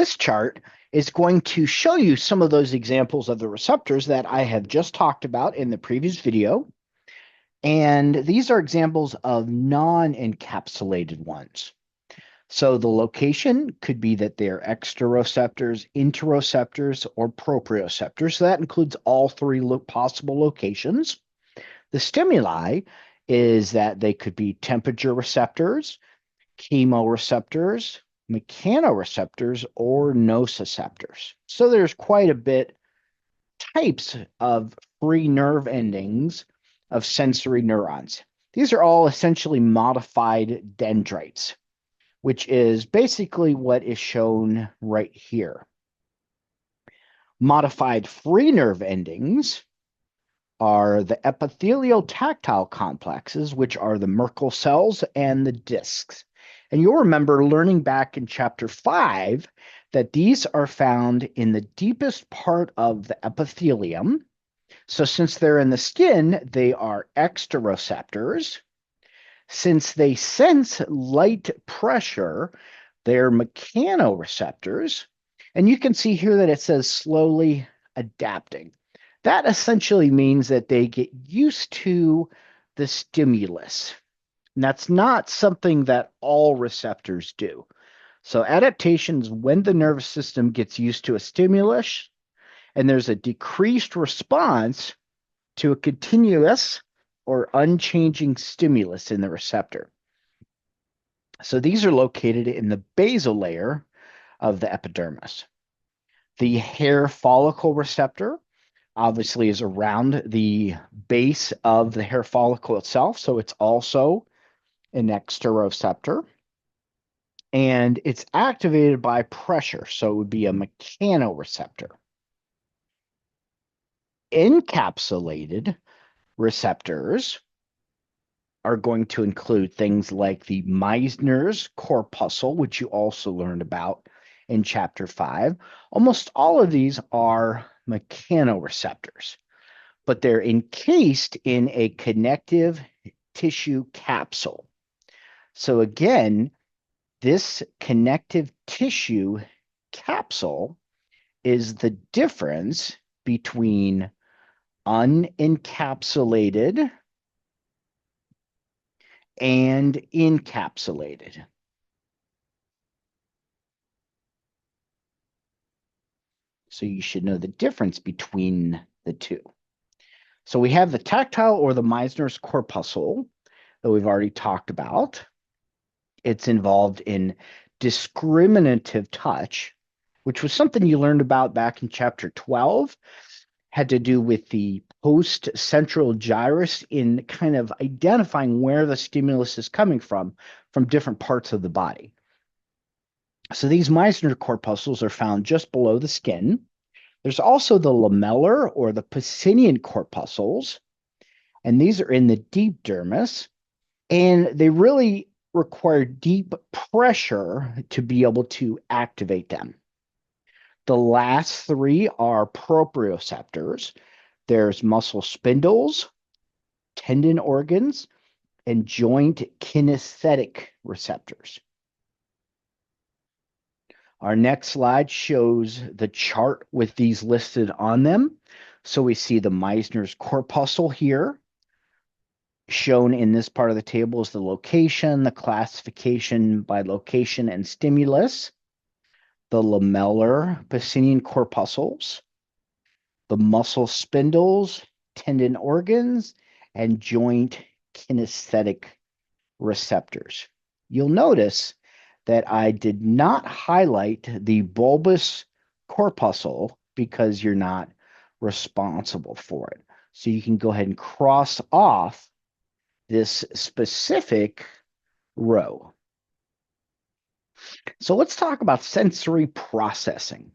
this chart is going to show you some of those examples of the receptors that I have just talked about in the previous video. And these are examples of non-encapsulated ones. So the location could be that they're exteroceptors, interoceptors, or proprioceptors. So that includes all three possible locations. The stimuli is that they could be temperature receptors, chemoreceptors, mechanoreceptors, or nociceptors. So there's quite a bit types of free nerve endings of sensory neurons. These are all essentially modified dendrites, which is basically what is shown right here. Modified free nerve endings are the epithelial tactile complexes, which are the Merkel cells and the discs. And you'll remember learning back in chapter 5 that these are found in the deepest part of the epithelium. So since they're in the skin, they are exteroceptors. Since they sense light pressure, they're mechanoreceptors. And you can see here that it says slowly adapting. That essentially means that they get used to the stimulus. And that's not something that all receptors do. So adaptations when the nervous system gets used to a stimulus and there's a decreased response to a continuous or unchanging stimulus in the receptor. So these are located in the basal layer of the epidermis. The hair follicle receptor obviously is around the base of the hair follicle itself, so it's also an exteroceptor. And it's activated by pressure, so it would be a mechanoreceptor. Encapsulated receptors are going to include things like the Meissner's corpuscle, which you also learned about in chapter 5. Almost all of these are mechanoreceptors, but they're encased in a connective tissue capsule. So again, this connective tissue capsule is the difference between unencapsulated and encapsulated. So you should know the difference between the two. So we have the tactile or the Meissner's corpuscle that we've already talked about. It's involved in discriminative touch, which was something you learned about back in chapter 12, had to do with the post-central gyrus in kind of identifying where the stimulus is coming from different parts of the body. So these Meissner corpuscles are found just below the skin. There's also the lamellar or the Pacinian corpuscles, and these are in the deep dermis, and they really require deep pressure to be able to activate them. The last three are proprioceptors. There's muscle spindles, tendon organs, and joint kinesthetic receptors. Our next slide shows the chart with these listed on them. So we see the Meissner's corpuscle here. Shown in this part of the table is the location, the classification by location and stimulus, the lamellar Pacinian corpuscles, the muscle spindles, tendon organs, and joint kinesthetic receptors. You'll notice that I did not highlight the bulbous corpuscle because you're not responsible for it. So you can go ahead and cross off this specific row. So let's talk about sensory processing.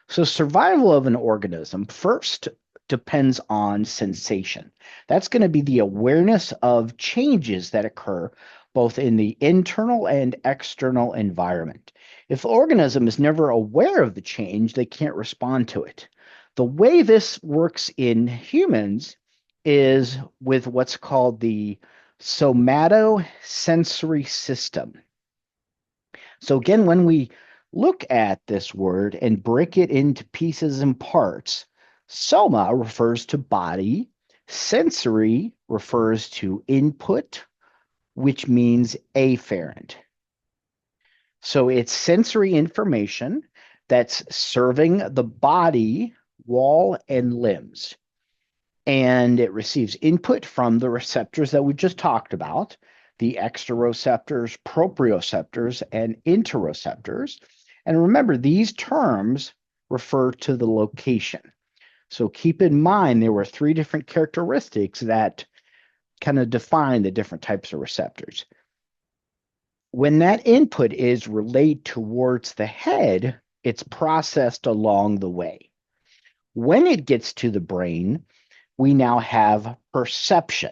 So survival of an organism first depends on sensation. That's going to be the awareness of changes that occur both in the internal and external environment. If the organism is never aware of the change, they can't respond to it. The way this works in humans is with what's called the somatosensory system. So again, when we look at this word and break it into pieces and parts, soma refers to body, sensory refers to input, which means afferent. So it's sensory information that's serving the body, wall, and limbs. And it receives input from the receptors that we just talked about, the exteroceptors, proprioceptors, and interoceptors. And remember, these terms refer to the location. So keep in mind there were three different characteristics that kind of define the different types of receptors. When that input is relayed towards the head, it's processed along the way. When it gets to the brain, we now have perception.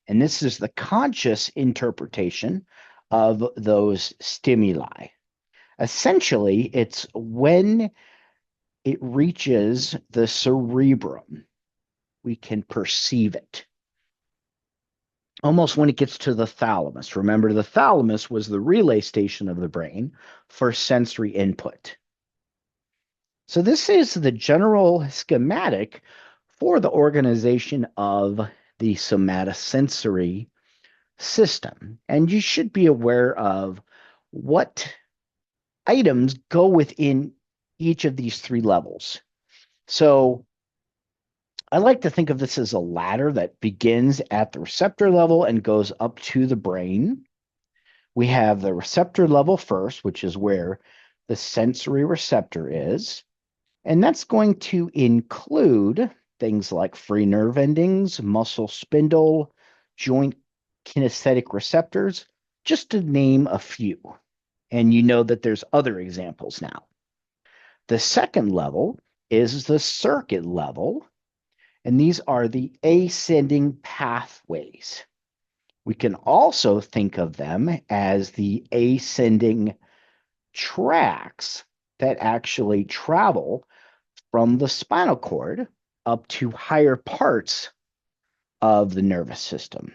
And this is the conscious interpretation of those stimuli. Essentially, it's when it reaches the cerebrum, we can perceive it. Almost when it gets to the thalamus. Remember, the thalamus was the relay station of the brain for sensory input. So this is the general schematic for the organization of the somatosensory system. And you should be aware of what items go within each of these three levels. So I like to think of this as a ladder that begins at the receptor level and goes up to the brain. We have the receptor level first, which is where the sensory receptor is. And that's going to include things like free nerve endings, muscle spindle, joint kinesthetic receptors, just to name a few. And you know that there's other examples now. The second level is the circuit level, and these are the ascending pathways. We can also think of them as the ascending tracks that actually travel from the spinal cord up to higher parts of the nervous system.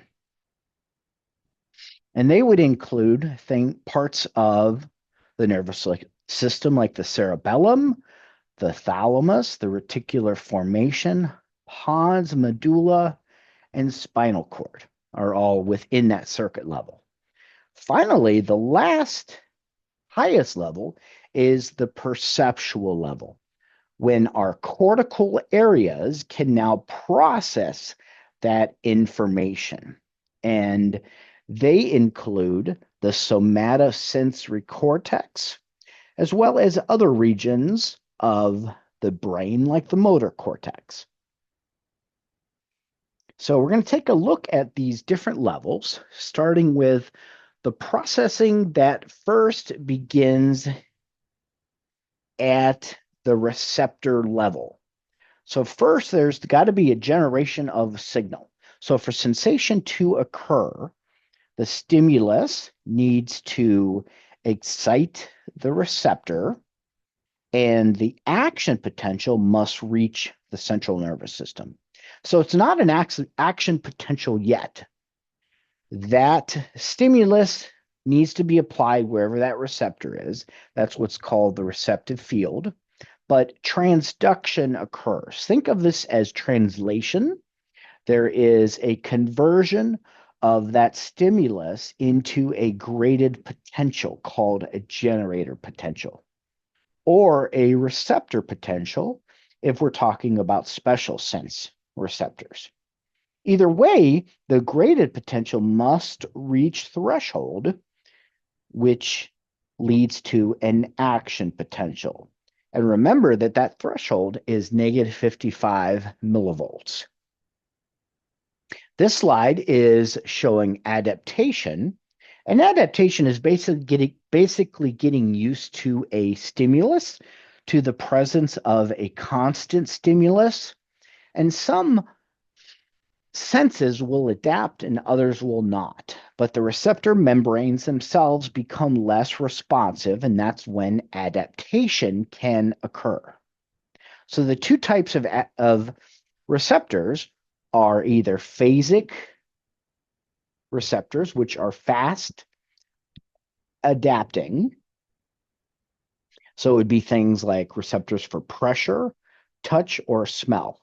And they would include parts of the nervous system like the cerebellum, the thalamus, the reticular formation, pons, medulla, and spinal cord are all within that circuit level. Finally, the last highest level is the perceptual level, when our cortical areas can now process that information. And they include the somatosensory cortex, as well as other regions of the brain, like the motor cortex. So we're going to take a look at these different levels, starting with the processing that first begins at the receptor level. So first, there's got to be a generation of signal. So for sensation to occur, the stimulus needs to excite the receptor, and the action potential must reach the central nervous system. So it's not an action potential yet. That stimulus needs to be applied wherever that receptor is. That's what's called the receptive field. But transduction occurs. Think of this as translation. There is a conversion of that stimulus into a graded potential called a generator potential, or a receptor potential if we're talking about special sense receptors. Either way, the graded potential must reach threshold, which leads to an action potential. And remember that that threshold is negative 55 millivolts. This slide is showing adaptation. And adaptation is basically getting used to a stimulus, to the presence of a constant stimulus. And some senses will adapt and others will not. But the receptor membranes themselves become less responsive, and that's when adaptation can occur. So the two types of receptors are either phasic receptors, which are fast adapting. So it would be things like receptors for pressure, touch, or smell.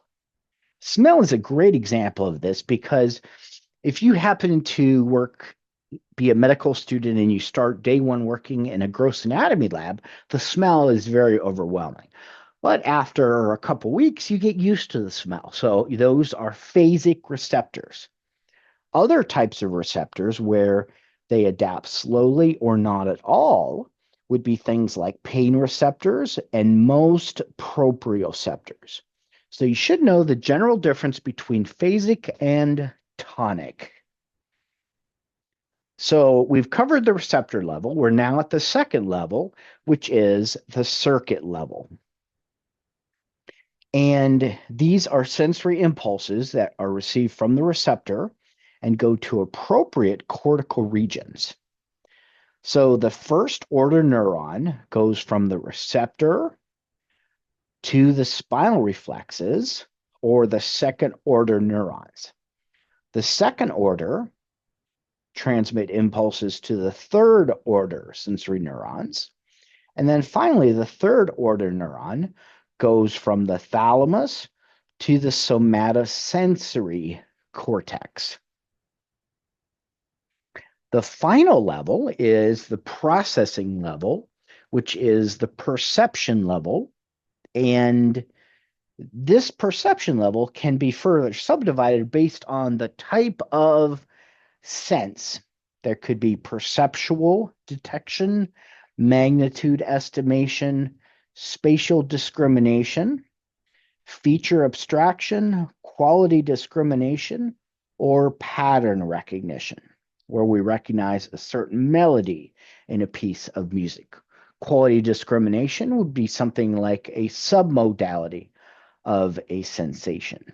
Smell is a great example of this because if you happen to be a medical student and you start day one working in a gross anatomy lab, the smell is very overwhelming. But after a couple weeks, you get used to the smell. So those are phasic receptors. Other types of receptors where they adapt slowly or not at all would be things like pain receptors and most proprioceptors. So you should know the general difference between phasic and tonic. So we've covered the receptor level. We're now at the second level, which is the circuit level. And these are sensory impulses that are received from the receptor and go to appropriate cortical regions. So the first order neuron goes from the receptor to the spinal reflexes, or the second order neurons. The second order transmit impulses to the third order sensory neurons. And then finally, the third order neuron goes from the thalamus to the somatosensory cortex. The final level is the processing level, which is the perception level. And this perception level can be further subdivided based on the type of sense. There could be perceptual detection, magnitude estimation, spatial discrimination, feature abstraction, quality discrimination, or pattern recognition, where we recognize a certain melody in a piece of music. Quality discrimination would be something like a submodality of a sensation.